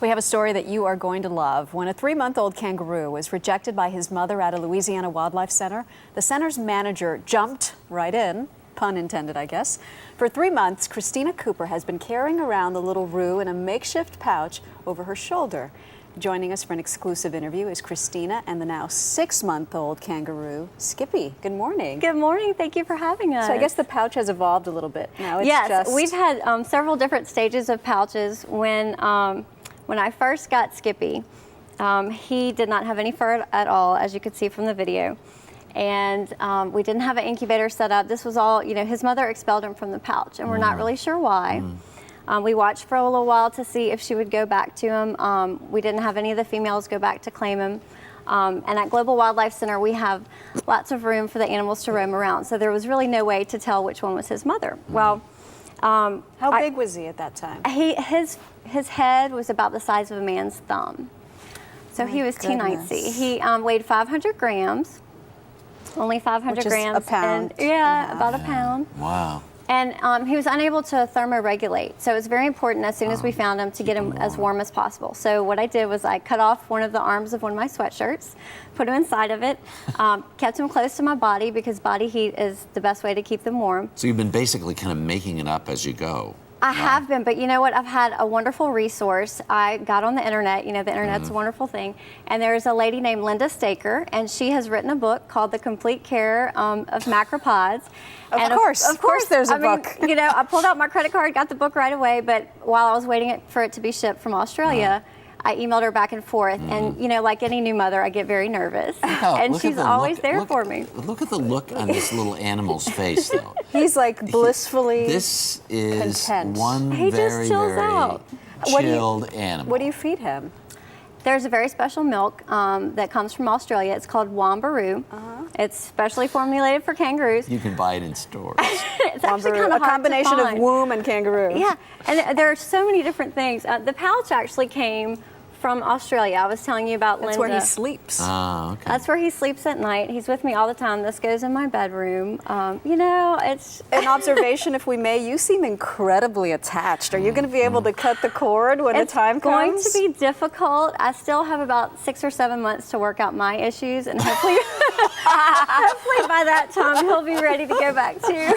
We have a story that you are going to love. When a 3-month-old kangaroo was rejected by his mother at a Louisiana wildlife center, the center's manager jumped right in, pun intended, I guess. For 3 months, ChristinaCooper has been carrying around the little roo in a makeshift pouch over her shoulder. Joining us for an exclusive interview is Christina and the now 6-month-old kangaroo, Skippy. Good morning. Good morning. Thank you for having us. So I guess the pouch has evolved a little bit. Now it's yes, we've had several different stages of pouches. When I first got Skippy, he did not have any fur at all, as you could see from the video. And we didn't have an incubator set up. This was all, his mother expelled him from the pouch, and we're not really sure why. We watched for a little while to see if she would go back to him. We didn't have any of the females go back to claim him. And at Global Wildlife Center, we have lots of room for the animals to roam around. So there was really no way to tell which one was his mother. Well, how big was he at that time? His head was about the size of a man's thumb. So he was teeny-tiny. He weighed 500 grams, only 500 grams. A pound. And, yeah, about a pound. Wow. And he was unable to thermoregulate. So it was very important as soon as we found him to get him as warm as possible. So what I did was I cut off one of the arms of one of my sweatshirts, put him inside of it, kept him close to my body because body heat is the best way to keep them warm. So you've been basically kind of making it up as you go. I have been, but you know what? I've had a wonderful resource. I got on the internet. The internet's a wonderful thing. And there's a lady named Linda Staker, and she has written a book called The Complete Care of Macropods. Of course there's a book. I pulled out my credit card, got the book right away, but while I was waiting for it to be shipped from Australia, I emailed her back and forth, and like any new mother, I get very nervous, and she's always there for me. Look at the look on this little animal's face, though. He's like blissfully This is content. one He very, just chills very out. chilled animal. What do you feed him? There's a very special milk that comes from Australia. It's called Wambaroo. It's specially formulated for kangaroos. You can buy it in stores. It's actually kind of a combination of womb and kangaroo. Yeah, and there are so many different things. The pouch actually came from Australia. I was telling you about Linda. That's where he sleeps. Oh, okay. That's where he sleeps at night. He's with me all the time. This goes in my bedroom. It's an observation, if we may. You seem incredibly attached. Are you going to be able to cut the cord when the time comes? It's going to be difficult. I still have about 6 or 7 months to work out my issues, and hopefully, hopefully by that time he'll be ready to go back too.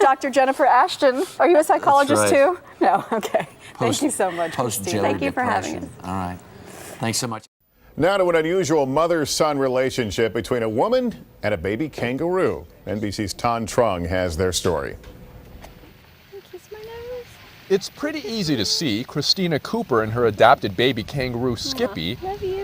Dr. Jennifer Ashton, are you a psychologist too? No. Okay. Thank you so much. Thank you for having us. All right. Thanks so much. Now to an unusual mother-son relationship between a woman and a baby kangaroo. NBC's Tan Trung has their story. Kiss my nose. It's pretty easy to see ChristinaCooper and her adopted baby kangaroo Skippy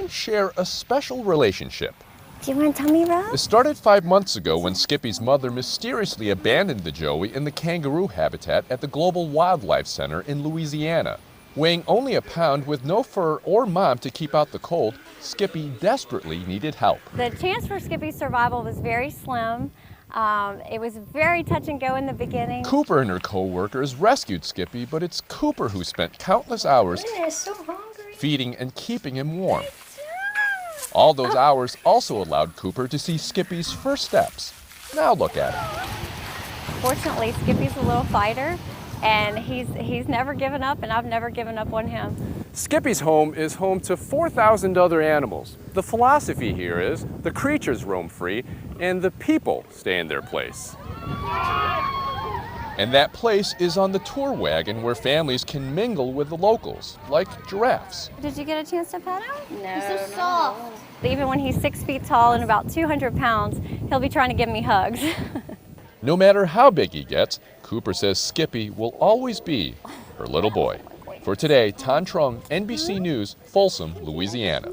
share a special relationship. Do you want a tummy rub? It started 5 months ago when Skippy's mother mysteriously abandoned the joey in the kangaroo habitat at the Global Wildlife Center in Louisiana. Weighing only a pound with no fur or mom to keep out the cold, Skippy desperately needed help. The chance for Skippy's survival was very slim. It was very touch and go in the beginning. Cooper and her co-workers rescued Skippy, but it's Cooper who spent countless hours feeding and keeping him warm. All those hours also allowed Cooper to see Skippy's first steps. Now look at him. Fortunately, Skippy's a little fighter, and he's never given up, and I've never given up on him. Skippy's home is home to 4,000 other animals. The philosophy here is the creatures roam free, and the people stay in their place. And that place is on the tour wagon where families can mingle with the locals, like giraffes. Did you get a chance to pet him? No. He's so soft. Even when he's 6 feet tall and about 200 pounds, he'll be trying to give me hugs. No matter how big he gets, Cooper says Skippy will always be her little boy. For today, Tan Trung, NBC News, Folsom, Louisiana.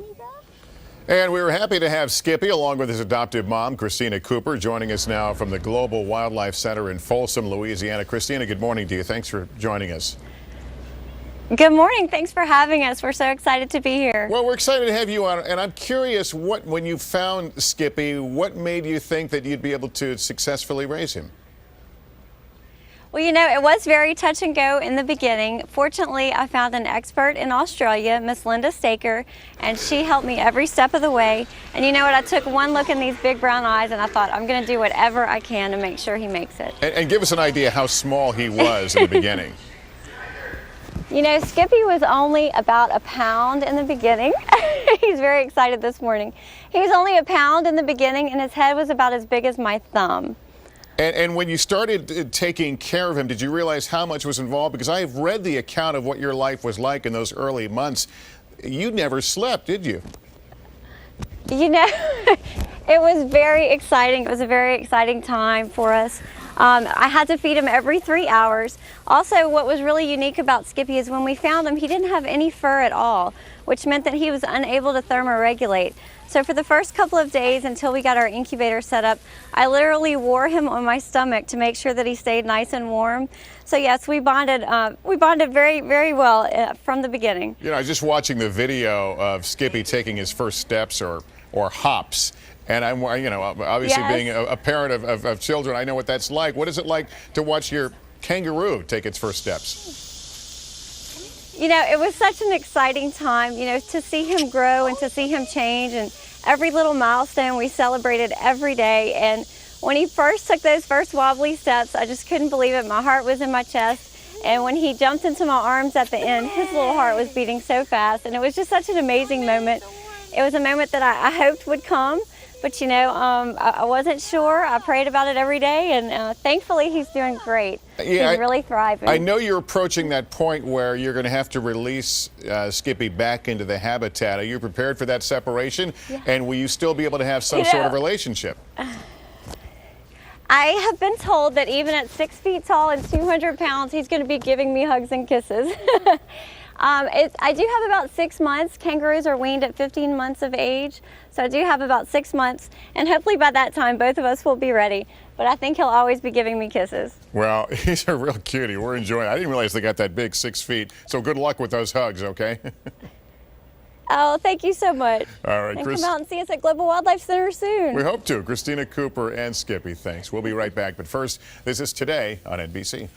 And we were happy to have Skippy, along with his adoptive mom, ChristinaCooper, joining us now from the Global Wildlife Center in Folsom, Louisiana. Christina, good morning to you. Thanks for joining us. Good morning. Thanks for having us. We're so excited to be here. Well, we're excited to have you on, and I'm curious, when you found Skippy, what made you think that you'd be able to successfully raise him? Well, it was very touch and go in the beginning. Fortunately, I found an expert in Australia, Miss Linda Staker, and she helped me every step of the way. And you know what? I took one look in these big brown eyes, and I thought, I'm going to do whatever I can to make sure he makes it. And give us an idea how small he was in the beginning. You know, Skippy was only about a pound in the beginning. He's very excited this morning. He was only a pound in the beginning, and his head was about as big as my thumb. And when you started taking care of him, did you realize how much was involved? Because I have read the account of what your life was like in those early months. You never slept, did you? You know, it was very exciting. It was a very exciting time for us. I had to feed him every 3 hours. Also, what was really unique about Skippy is when we found him, he didn't have any fur at all, which meant that he was unable to thermoregulate. So for the first couple of days until we got our incubator set up, I literally wore him on my stomach to make sure that he stayed nice and warm. So yes, we bonded very, very well from the beginning. You know, I was just watching the video of Skippy taking his first steps or hops. And I'm, you know, obviously Yes. being a parent of children, I know what that's like. What is it like to watch your kangaroo take its first steps? You know, it was such an exciting time, you know, to see him grow and to see him change, and every little milestone we celebrated every day. And when he first took those first wobbly steps, I just couldn't believe it. My heart was in my chest. And when he jumped into my arms at the end, his little heart was beating so fast. And it was just such an amazing moment. It was a moment that I hoped would come. But you know, I wasn't sure. I prayed about it every day, and thankfully he's doing great. Yeah, he's really thriving. I know you're approaching that point where you're going to have to release Skippy back into the habitat. Are you prepared for that separation? Yeah. And will you still be able to have some You sort know, of relationship? I have been told that even at 6 feet tall and 200 pounds, he's going to be giving me hugs and kisses. I do have about 6 months. Kangaroos are weaned at 15 months of age, so I do have about 6 months, and hopefully by that time both of us will be ready. But I think he'll always be giving me kisses. Well, he's a real cutie. We're enjoying it. I didn't realize they got that big, 6 feet. So good luck with those hugs, okay? Oh, thank you so much. All right, And Chris. come out and see us at Global Wildlife Center soon. We hope to. ChristinaCooper and Skippy, thanks. We'll be right back. But first, this is Today on NBC.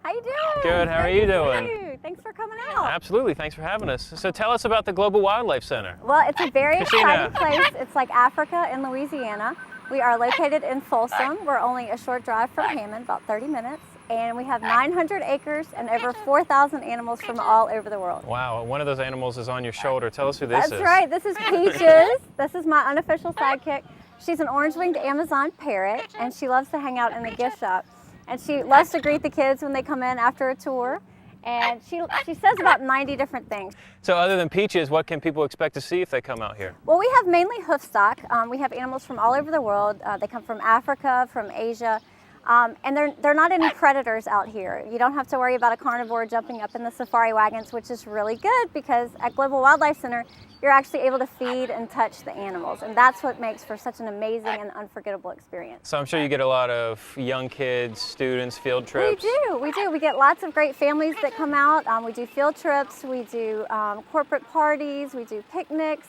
How you doing? Good, how are you doing? Good. Thanks for coming out. Absolutely, thanks for having us. So tell us about the Global Wildlife Center. Well, it's a very Christina. exciting place. It's like Africa in Louisiana. We are located in Folsom. We're only a short drive from Hammond, about 30 minutes. And we have 900 acres and over 4,000 animals from all over the world. Wow, one of those animals is on your shoulder. Tell us who this is. That's right. This is Peaches. This is my unofficial sidekick. She's an orange-winged Amazon parrot, and she loves to hang out in the gift shop. And she loves to greet the kids when they come in after a tour. And she says about 90 different things. So other than Peaches, what can people expect to see if they come out here? Well, we have mainly hoof stock. We have animals from all over the world. They come from Africa, from Asia. And they're not any predators out here. You don't have to worry about a carnivore jumping up in the safari wagons, which is really good because at Global Wildlife Center, you're actually able to feed and touch the animals. And that's what makes for such an amazing and unforgettable experience. So I'm sure you get a lot of young kids, students, field trips. We do. We get lots of great families that come out. We do field trips, we do corporate parties, we do picnics.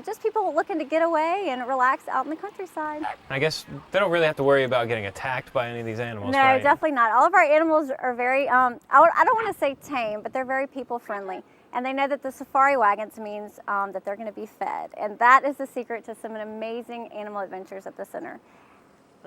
Just people looking to get away and relax out in the countryside. I guess they don't really have to worry about getting attacked by any of these animals, No, right? definitely not. All of our animals are very, I don't want to say tame, but they're very people friendly. And they know that the safari wagons means that they're going to be fed. And that is the secret to some amazing animal adventures at the center.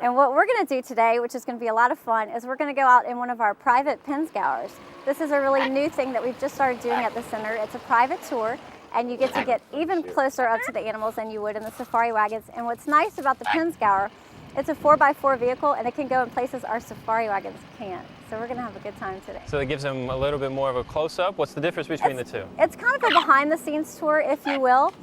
And what we're going to do today, which is going to be a lot of fun, is we're going to go out in one of our private pen scours. This is a really new thing that we've just started doing at the center. It's a private tour, and you get to get even closer up to the animals than you would in the safari wagons. And what's nice about the pen scour, it's a 4x4 vehicle, and it can go in places our safari wagons can't. So we're going to have a good time today. So that gives them a little bit more of a close-up. What's the difference between the two? It's kind of a behind-the-scenes tour, if you will.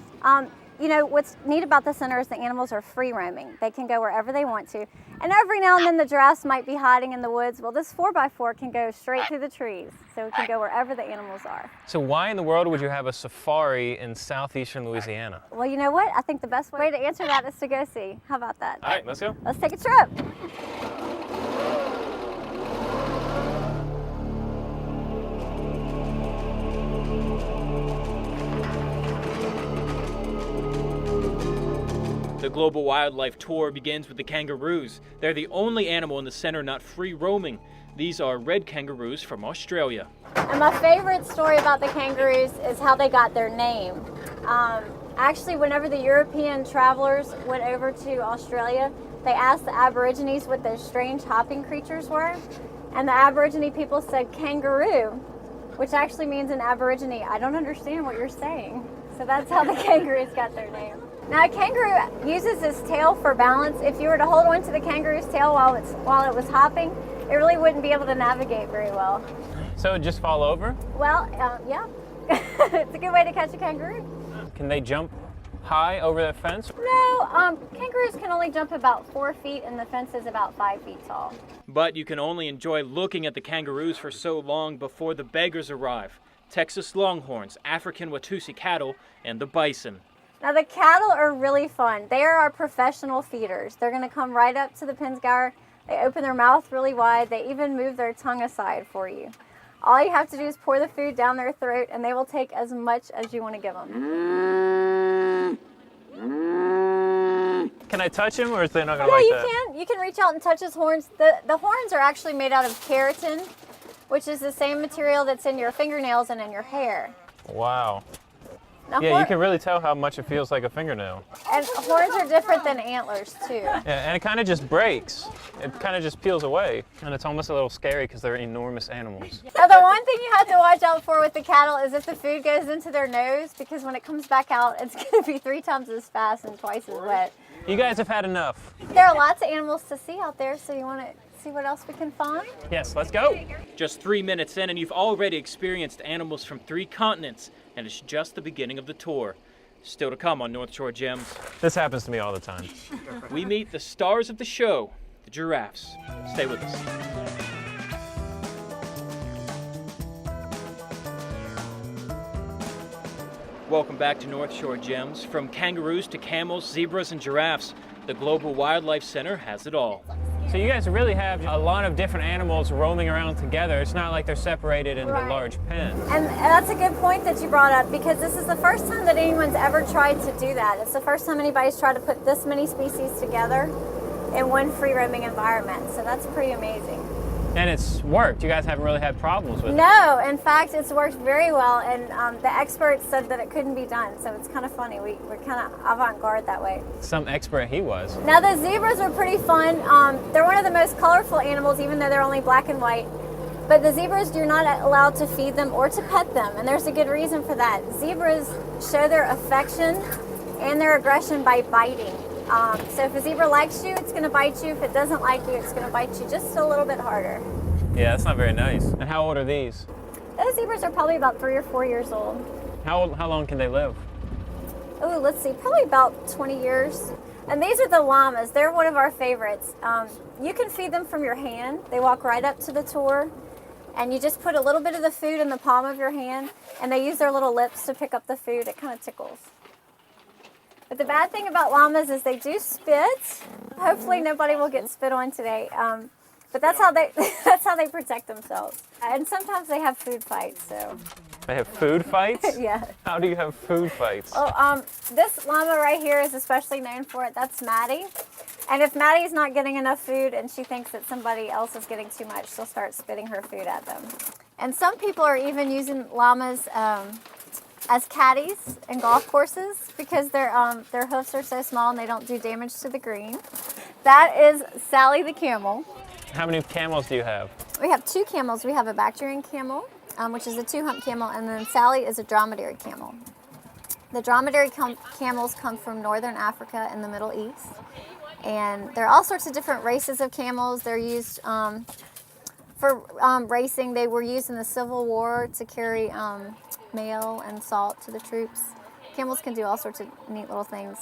You know, what's neat about the center is the animals are free roaming. They can go wherever they want to. And every now and then the giraffes might be hiding in the woods. Well, this 4x4 can go straight through the trees. So it can go wherever the animals are. So why in the world would you have a safari in southeastern Louisiana? Well, you know what? I think the best way to answer that is to go see. How about that? All right, let's go. Let's take a trip. The Global Wildlife Tour begins with the kangaroos. They're the only animal in the center not free roaming. These are red kangaroos from Australia. And my favorite story about the kangaroos is how they got their name. Actually, whenever the European travelers went over to Australia, they asked the Aborigines what those strange hopping creatures were. And the Aborigine people said kangaroo, which actually means an Aborigine, I don't understand what you're saying. So that's how the kangaroos got their name. Now, a kangaroo uses its tail for balance. If you were to hold on to the kangaroo's tail while it was hopping, it really wouldn't be able to navigate very well. So it'd just fall over? Well, yeah. It's a good way to catch a kangaroo. Can they jump high over that fence? No, kangaroos can only jump about 4 feet and the fence is about 5 feet tall. But you can only enjoy looking at the kangaroos for so long before the beggars arrive. Texas longhorns, African Watusi cattle, and the bison. Now the cattle are really fun. They are our professional feeders. They're gonna come right up to the penscour. They open their mouth really wide. They even move their tongue aside for you. All you have to do is pour the food down their throat and they will take as much as you want to give them. Can I touch him or is they not gonna Yeah, like you that? can. You can reach out and touch his horns. The horns are actually made out of keratin, which is the same material that's in your fingernails and in your hair. Wow. Now, Yeah, you can really tell how much it feels like a fingernail. And horns are different than antlers too. Yeah, and it kind of just breaks. It kind of just peels away. And it's almost a little scary because they're enormous animals. Now the one thing you have to watch out for with the cattle is if the food goes into their nose, because when it comes back out, it's going to be 3 times as fast and twice as wet. You guys have had enough. There are lots of animals to see out there, so you want to see what else we can find? Yes, let's go. Just 3 minutes in and you've already experienced animals from 3 continents, and it's just the beginning of the tour. Still to come on North Shore Gems, This happens to me all the time. we meet the stars of the show, the giraffes. Stay with us. Welcome back to North Shore Gems. From kangaroos to camels, zebras, and giraffes, the Global Wildlife Center has it all. So you guys really have a lot of different animals roaming around together. It's not like they're separated into Right. large pens. And that's a good point that you brought up, because this is the first time that anyone's ever tried to do that. It's the first time anybody's tried to put this many species together in one free roaming environment. So that's pretty amazing. And it's worked. You guys haven't really had problems with it. No, in fact, it's worked very well, and the experts said that it couldn't be done. So it's kind of funny. We're kind of avant-garde that way. Some expert he was. Now the zebras are pretty fun. They're one of the most colorful animals, even though they're only black and white. But the zebras, you're not allowed to feed them or to pet them, and there's a good reason for that. Zebras show their affection and their aggression by biting. So if a zebra likes you, it's going to bite you. If it doesn't like you, it's going to bite you just a little bit harder. Yeah, that's not very nice. And how old are these? Those zebras are probably about 3 or 4 years old. How long can they live? Oh, let's see, probably about 20 years. And these are the llamas. They're one of our favorites. You can feed them from your hand. They walk right up to the tour, and you just put a little bit of the food in the palm of your hand, and they use their little lips to pick up the food. It kind of tickles. But the bad thing about llamas is they do spit. Hopefully nobody will get spit on today. But that's how they protect themselves. And sometimes they have food fights. So They have food fights? yeah. How do you have food fights? Oh, this llama right here is especially known for it. That's Maddie. And if Maddie's not getting enough food and she thinks that somebody else is getting too much, she'll start spitting her food at them. And some people are even using llamas as caddies in golf courses because their hoofs are so small and they don't do damage to the green. That is Sally the camel. How many camels do you have? We have 2 camels. We have a Bactrian camel, which is a 2-hump camel, and then Sally is a dromedary camel. The dromedary camels come from northern Africa and the Middle East. And there are all sorts of different races of camels. They're used for racing. They were used in the Civil War to carry mail and salt to the troops. Camels can do all sorts of neat little things.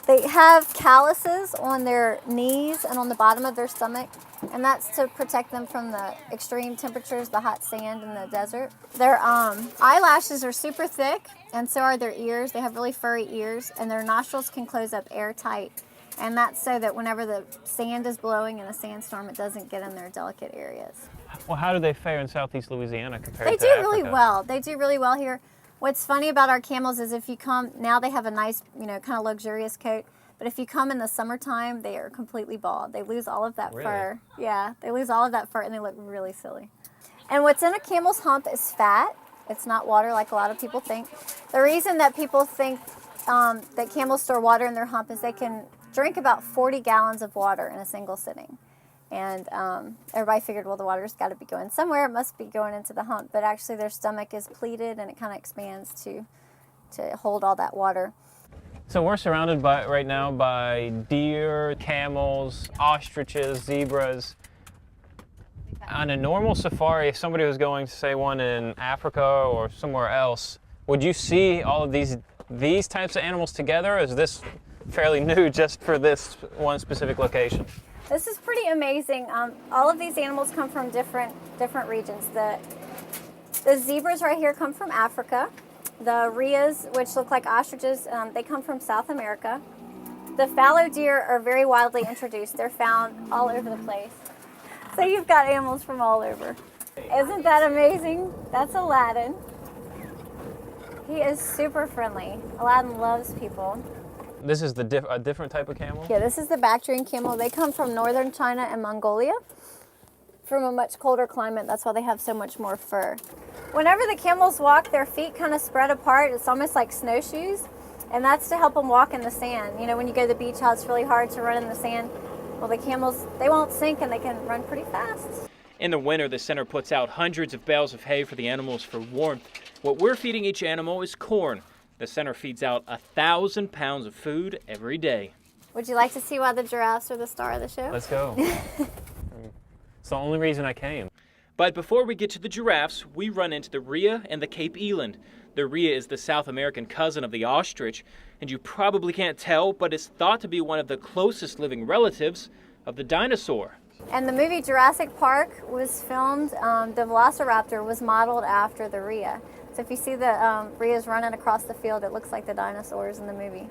They have calluses on their knees and on the bottom of their stomach, and that's to protect them from the extreme temperatures, the hot sand in the desert. Their eyelashes are super thick, and so are their ears. They have really furry ears, and their nostrils can close up airtight, and that's so that whenever the sand is blowing in a sandstorm, it doesn't get in their delicate areas. Well, how do they fare in southeast Louisiana compared They to do really Africa? well. They do really well here. What's funny about our camels is if you come, now they have a nice, kind of luxurious coat. But if you come in the summertime, they are completely bald. They lose all of that Really? fur. Yeah, they lose all of that fur and they look really silly. And what's in a camel's hump is fat. It's not water like a lot of people think. The reason that people think that camels store water in their hump is they can drink about 40 gallons of water in a single sitting. And everybody figured, well, the water's got to be going somewhere. It must be going into the hump. But actually their stomach is pleated and it kind of expands to hold all that water. So we're surrounded right now by deer, camels, ostriches, zebras. On a normal safari, if somebody was going to say one in Africa or somewhere else, would you see all of these types of animals together? Or is this fairly new just for this one specific location? This is pretty amazing. All of these animals come from different regions. The zebras right here come from Africa. The rheas, which look like ostriches, they come from South America. The fallow deer are very widely introduced. They're found all over the place. So you've got animals from all over. Isn't that amazing? That's Aladdin. He is super friendly. Aladdin loves people. This is a different type of camel? Yeah, this is the Bactrian camel. They come from northern China and Mongolia, from a much colder climate. That's why they have so much more fur. Whenever the camels walk, their feet kind of spread apart. It's almost like snowshoes, and that's to help them walk in the sand. You know, when you go to the beach, how it's really hard to run in the sand. Well, the camels, they won't sink and they can run pretty fast. In the winter, the center puts out hundreds of bales of hay for the animals for warmth. What we're feeding each animal is corn. The center feeds out 1,000 pounds of food every day. Would you like to see why the giraffes are the star of the show? Let's go. It's the only reason I came. But before we get to the giraffes, we run into the rhea and the Cape eland. The rhea is the South American cousin of the ostrich, and you probably can't tell, but it's thought to be one of the closest living relatives of the dinosaur. And the movie Jurassic Park was filmed, the velociraptor was modeled after the rhea. So if you see the rheas running across the field, it looks like the dinosaurs in the movie.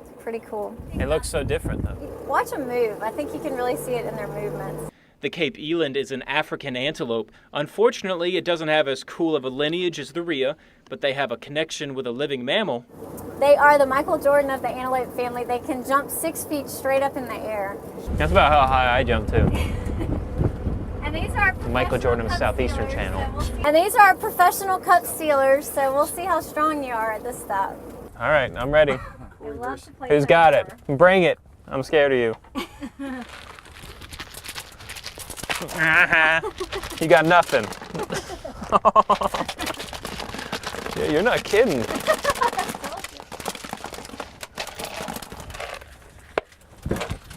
It's pretty cool. It looks so different though. Watch them move. I think you can really see it in their movements. The Cape eland is an African antelope. Unfortunately, it doesn't have as cool of a lineage as the rhea, but they have a connection with a living mammal. They are the Michael Jordan of the antelope family. They can jump 6 feet straight up in the air. That's about how high I jump too. And these are Michael Jordan of the Southeastern stealers, Channel. And these are professional cup stealers, so we'll see how strong you are at this stop. All right, I'm ready. We love to play Who's got it? dinosaur. Bring it. I'm scared of you. You got nothing. Yeah, you're not kidding.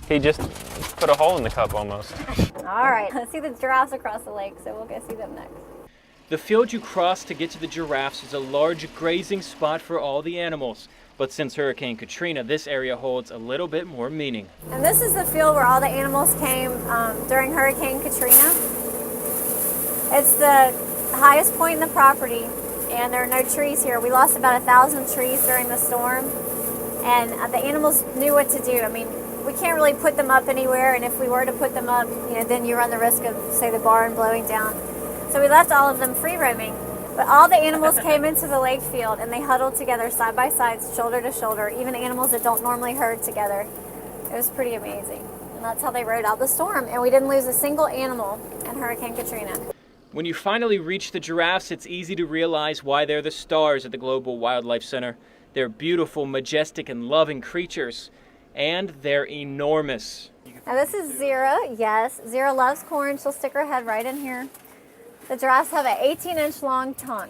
He just put a hole in the cup almost. All right, let's see the giraffes across the lake, so we'll go see them next. The field you cross to get to the giraffes is a large grazing spot for all the animals. But since Hurricane Katrina, this area holds a little bit more meaning. And this is the field where all the animals came during Hurricane Katrina. It's the highest point in the property, and there are no trees here. We lost about 1,000 trees during the storm, and the animals knew what to do. I mean, we can't really put them up anywhere, and if we were to put them up, then you run the risk of, say, the barn blowing down. So we left all of them free roaming. But all the animals came into the lake field and they huddled together side by side, shoulder to shoulder, even animals that don't normally herd together. It was pretty amazing. And that's how they rode out the storm. And we didn't lose a single animal in Hurricane Katrina. When you finally reach the giraffes, it's easy to realize why they're the stars at the Global Wildlife Center. They're beautiful, majestic, and loving creatures. And they're enormous. Now this is Zira. Yes, Zira loves corn. She'll stick her head right in here. The giraffes have an 18-inch long tongue.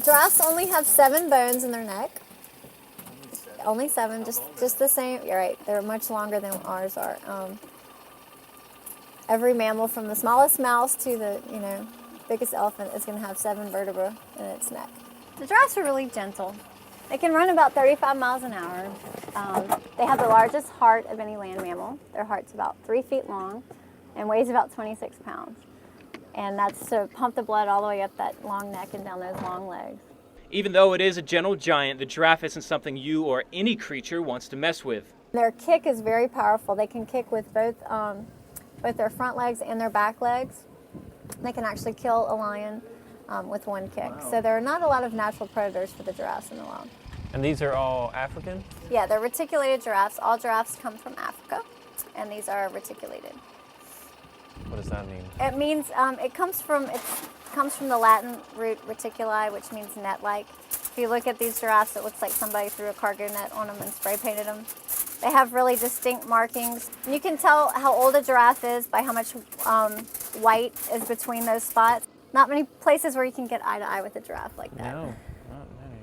Giraffes only have 7 bones in their neck. Only 7, just the same. You're right, they're much longer than ours are. Every mammal, from the smallest mouse to the biggest elephant, is going to have 7 vertebrae in its neck. The giraffes are really gentle. They can run about 35 miles an hour. They have the largest heart of any land mammal. Their heart's about 3 feet long and weighs about 26 pounds. And that's to pump the blood all the way up that long neck and down those long legs. Even though it is a gentle giant, the giraffe isn't something you or any creature wants to mess with. Their kick is very powerful. They can kick with both their front legs and their back legs. They can actually kill a lion with one kick. So there are not a lot of natural predators for the giraffes in the wild. And these are all African? Yeah, they're reticulated giraffes. All giraffes come from Africa, and these are reticulated. What does that mean? It means it comes from the Latin root reticuli, which means net-like. If you look at these giraffes, it looks like somebody threw a cargo net on them and spray painted them. They have really distinct markings. You can tell how old a giraffe is by how much white is between those spots. Not many places where you can get eye to eye with a giraffe like that. No, not many.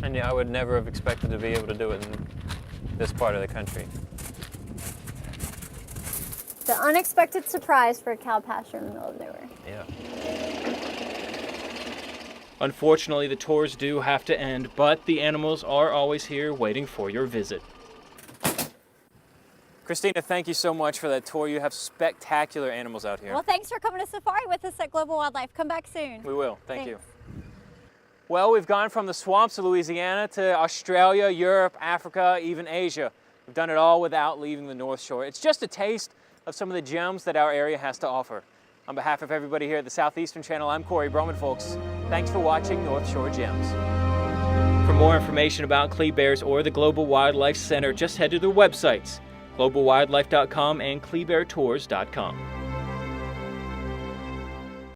And yeah, I would never have expected to be able to do it in this part of the country. The unexpected surprise for a cow pasture in the middle of nowhere. Yeah. Unfortunately, the tours do have to end, but the animals are always here waiting for your visit. Christina, thank you so much for that tour. You have spectacular animals out here. Well, thanks for coming to safari with us at Global Wildlife. Come back soon. We will. Thank you. Thanks. Well, we've gone from the swamps of Louisiana to Australia, Europe, Africa, even Asia. We've done it all without leaving the North Shore. It's just a taste of some of the gems that our area has to offer. On behalf of everybody here at the Southeastern Channel, I'm Corey Broman, folks. Thanks for watching North Shore Gems. For more information about Clee Bears or the Global Wildlife Center, just head to their websites, globalwildlife.com and cleebeartours.com.